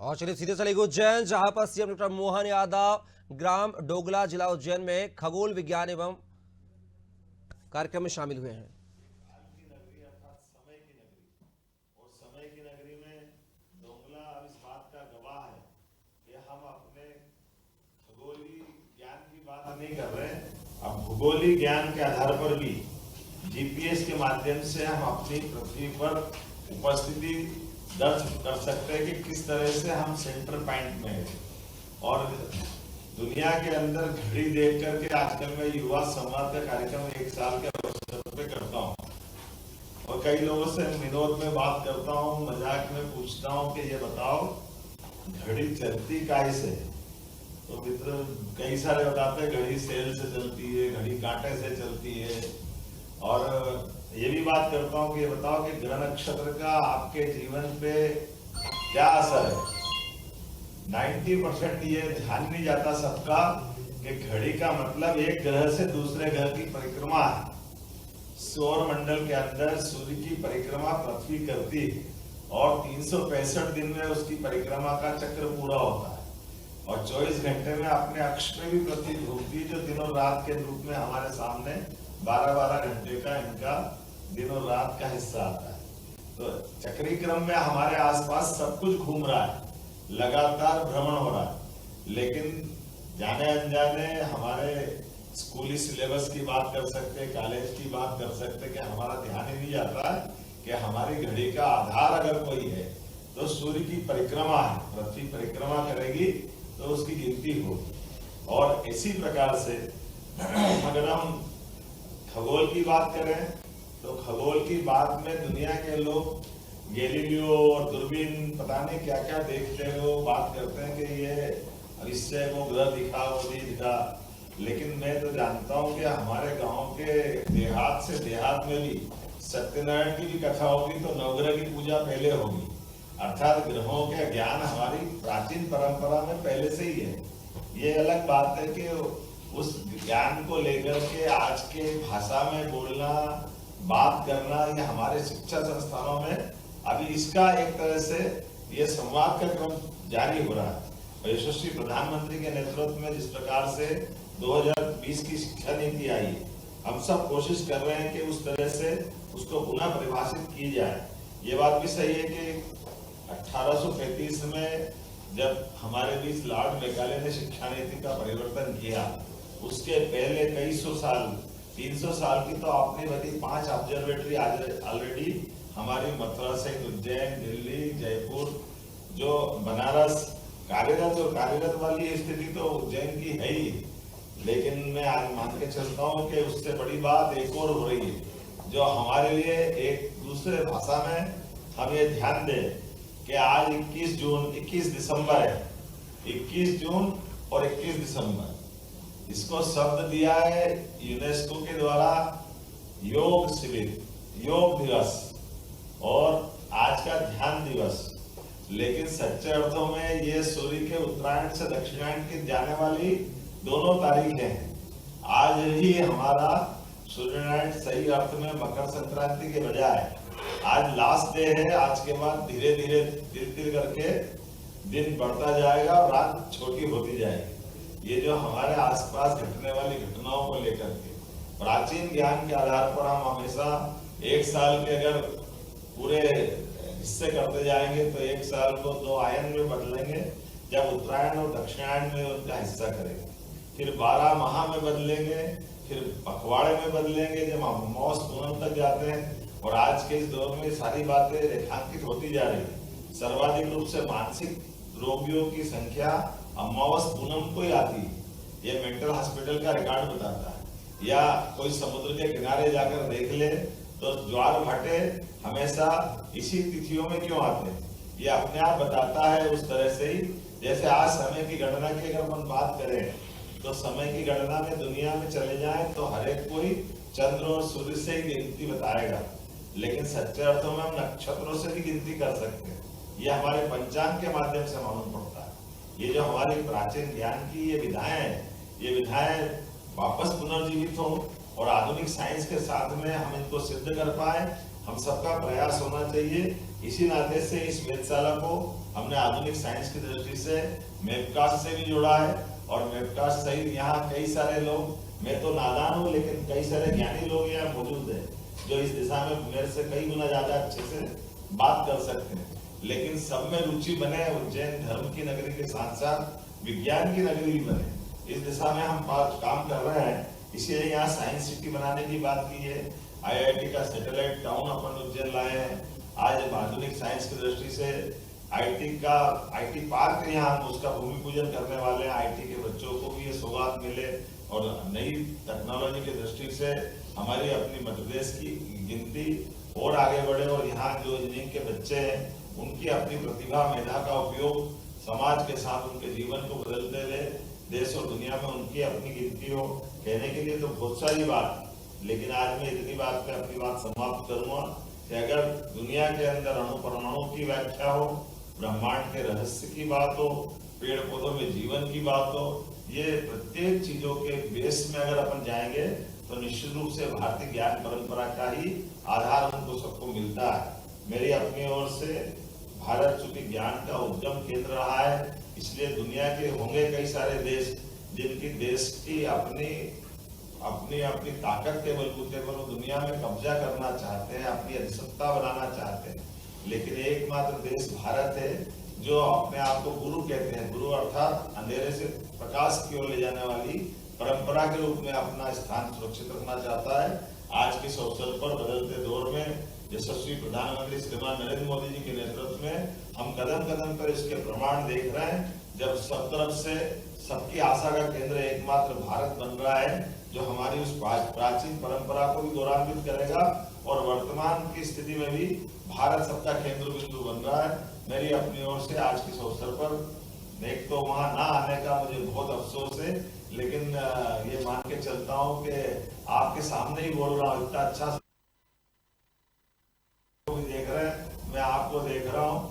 और चलिए सीधे चलेंगे उज्जैन, जहां पर सीएम डॉक्टर मोहन यादव ग्राम डोगला जिला उज्जैन में खगोल विज्ञान एवं कार्यक्रम में शामिल हुए हैं। काल की नगरी अर्थात समय की नगरी, और समय की नगरी में डोंगला अब इस बात का गवाह है कि हम अपने खगोलीय ज्ञान की बात नहीं कर रहे, अब भूगोलीय ज्ञान के आधार पर भी जीपीएस के माध्यम से हम अपनी पृथ्वी पर उपस्थिति दर्ज कर सकते हैं कि किस तरह से हम सेंटर पॉइंट में हैं। और दुनिया के अंदर घड़ी देख करके आजकल मैं युवा संवाद का कार्यक्रम 1 साल के अवसर पे करता हूँ और कई लोगों से विनोद में बात करता हूँ, मजाक में पूछता हूँ कि ये बताओ घड़ी चलती कैसे। तो मित्र कई सारे बताते हैं घड़ी सेल से चलती है, घड़ी कांटे से चलती है। और ये भी बात करता हूँ कि ये बताओ कि ग्रह नक्षत्र का आपके जीवन पे क्या असर है। 90% ये ध्यान नहीं जाता सबका कि घड़ी का मतलब एक ग्रह से दूसरे ग्रह की परिक्रमा है। सौर मंडल के अंदर सूर्य की परिक्रमा पृथ्वी करती है और 365 दिन में उसकी परिक्रमा का चक्र पूरा होता है और 24 घंटे में अपने अक्ष पे भी पृथ्वी घूमती है, जो दिनों रात के रूप में हमारे सामने 12-12 घंटे का इनका दिनों रात का हिस्सा आता है। तो चक्री क्रम में हमारे आसपास सब कुछ घूम रहा है, लगातार भ्रमण हो रहा है। लेकिन जाने अनजाने हमारे स्कूली सिलेबस की बात कर सकते, कॉलेज की बात कर सकते कि हमारा ध्यान ही नहीं जाता है कि हमारी घड़ी का आधार अगर कोई है तो सूर्य की परिक्रमा है, पृथ्वी परिक्रमा करेगी तो उसकी गिनती होगी। और इसी प्रकार से अगर हम खगोल की बात करें तो खगोल की बात में दुनिया के लोग गैलीलियो और दूरबीन पता नहीं क्या क्या देखते हो, बात करते हैं कि ये इससे वो ग्रह दिखा वो नहीं दिखा। लेकिन मैं तो जानता हूँ कि हमारे गांव के देहात से देहात में भी सत्यनारायण की भी कथा होगी तो नवग्रह की पूजा पहले होगी। अर्थात ग्रहों के ज्ञान हमारी प्राचीन परंपरा में पहले से ही है। ये अलग बात है कि उस ज्ञान को लेकर के आज के भाषा में बोलना, बात करना, ये हमारे शिक्षा संस्थानों में अभी इसका एक तरह से ये संवाद का क्रम जारी हो रहा है। यशस्वी प्रधानमंत्री के नेतृत्व में जिस प्रकार से 2020 की शिक्षा नीति आई है, हम सब कोशिश कर रहे हैं कि उस तरह से उसको पुनः परिभाषित की जाए। ये बात भी सही है कि 1835 में जब हमारे बीच लॉर्ड मैकाले ने शिक्षा नीति का परिवर्तन किया, उसके पहले कई सौ साल 300 साल की तो आपने बता 5 ऑब्जर्वेटरी आज ऑलरेडी हमारी मथुरा से उज्जैन, दिल्ली, जयपुर, जो बनारस कार्यरत वाली स्थिति तो उज्जैन की है ही। लेकिन मैं आज मान के चलता हूँ कि उससे बड़ी बात एक और हो रही है जो हमारे लिए एक दूसरे भाषा में हम ये ध्यान दें कि आज 21 दिसंबर है, 21 जून और 21 दिसंबर इसको शब्द दिया है यूनेस्को के द्वारा योग शिविर, योग दिवस और आज का ध्यान दिवस। लेकिन सच्चे अर्थों में ये सूर्य के उत्तरायण से दक्षिणायन की जाने वाली दोनों तारीखें हैं। आज ही हमारा सूर्यनारायण सही अर्थ में मकर संक्रांति के बजाय आज लास्ट डे है। आज के बाद धीरे धीरे तिल करके दिन बढ़ता जाएगा और रात छोटी होती जाएगी। ये जो हमारे आसपास घटने वाली घटनाओं को लेकर के प्राचीन ज्ञान के आधार पर हम हमेशा 1 साल के अगर पूरे हिस्से करते जाएंगे तो 1 साल को 2 आयन में बदलेंगे, जब उत्तरायण और दक्षिणायन में उनका हिस्सा करेंगे, फिर 12 माह में बदलेंगे, फिर पखवाड़े में बदलेंगे जब हम मौस पूनम तक जाते हैं। और आज के इस दौर में सारी बातें रेखांकित होती जा रही है। सर्वाधिक रूप से मानसिक रोगियों की संख्या अमावस पूनम को ही आती है, ये मेंटल हॉस्पिटल का रिकॉर्ड बताता है। या कोई समुद्र के किनारे जाकर देख ले तो ज्वार भाटे हमेशा इसी तिथियों में क्यों आते हैं, ये अपने आप बताता है। उस तरह से ही जैसे आज समय की गणना की अगर हम बात करें तो समय की गणना में दुनिया में चले जाए तो हर एक कोई चंद्र और सूर्य से ही गिनती बताएगा, लेकिन सच्चे अर्थों में हम नक्षत्रों से भी गिनती कर सकते हैं। ये हमारे पंचांग के माध्यम से मालूम पड़ता है। ये जो हमारी प्राचीन ज्ञान की ये विधाएं हैं, ये विधाएं वापस पुनर्जीवित हो और आधुनिक साइंस के साथ में हम इनको सिद्ध कर पाए, हम सबका प्रयास होना चाहिए। इसी नाते से इस वेधशाला को हमने आधुनिक साइंस की दृष्टि से मैपकास्ट से भी जोड़ा है और मैपकास्ट सहित यहाँ कई सारे लोग, मैं तो नादान हूँ लेकिन कई सारे ज्ञानी लोग यहाँ मौजूद हैं जो इस दिशा में मेरे से कई गुना ज्यादा अच्छे से बात कर सकते हैं। लेकिन सब में रुचि बने, उज्जैन धर्म की नगरी के साथ साथ विज्ञान की नगरी भी बने, इस दिशा में हम काम कर रहे हैं। इसलिए यहाँ साइंस सिटी बनाने की बात की है। IIT का सैटेलाइट टाउन अपन उज्जैन लाए हैं। आज आधुनिक साइंस की दृष्टि से IT पार्क यहाँ उसका भूमि पूजन करने वाले हैं। IT के बच्चों को भी ये सौगात मिले और नई टेक्नोलॉजी की दृष्टि से हमारी अपनी मध्य प्रदेश की गिनती और आगे बढ़े और यहाँ जो इंजीनियरिंग के बच्चे हैं उनकी अपनी प्रतिभा मेधा का उपयोग समाज के साथ उनके जीवन को बदलते हुए देश और दुनिया में उनकी अपनी गिनती हो। कहने के लिए तो बहुत सारी बात, लेकिन आज मैं इतनी बात पे अपनी बात समाप्त करूंगा कि अगर दुनिया के अंदर अणु परमाणु की व्याख्या हो, ब्रह्मांड के रहस्य की बात हो, पेड़ पौधों में जीवन की बात हो, ये प्रत्येक चीजों के बेस में अगर अपन जाएंगे तो निश्चित रूप से भारतीय ज्ञान परंपरा का ही आधार हमको सबको मिलता है। मेरी अपनी ओर से भारत चूंकि ज्ञान का उद्गम केंद्र रहा है, इसलिए दुनिया के होंगे कई सारे देश जिनकी देश की अपनी ताकत के बलबूते पर वो दुनिया में कब्जा करना चाहते हैं, अपनी अधिसत्ता बनाना चाहते हैं, लेकिन एकमात्र देश भारत है जो अपने आप को गुरु कहते हैं। गुरु अर्थात अंधेरे से प्रकाश की ओर ले जाने वाली परंपरा के रूप में अपना स्थान सुरक्षित रखना चाहता है। आज के इस अवसर पर बदलते दौर में यशस्वी प्रधानमंत्री श्रीमान नरेंद्र मोदी जी के नेतृत्व में हम कदम कदम पर इसके प्रमाण देख रहे हैं। जब सब तरफ से सबकी आशा का केंद्र एकमात्र भारत बन रहा है जो हमारी उस प्राचीन परंपरा को भी गौरवान्वित करेगा और वर्तमान की स्थिति में भी भारत सबका केंद्र बिंदु बन रहा है। मेरी अपनी ओर से आज के इस अवसर पर एक तो वहां ना आने का मुझे बहुत अफसोस है, लेकिन ये मान के चलता हूँ कि आपके सामने ही बोल रहा हूँ। इतना अच्छा भी देख रहे हैं, मैं आपको देख रहा हूँ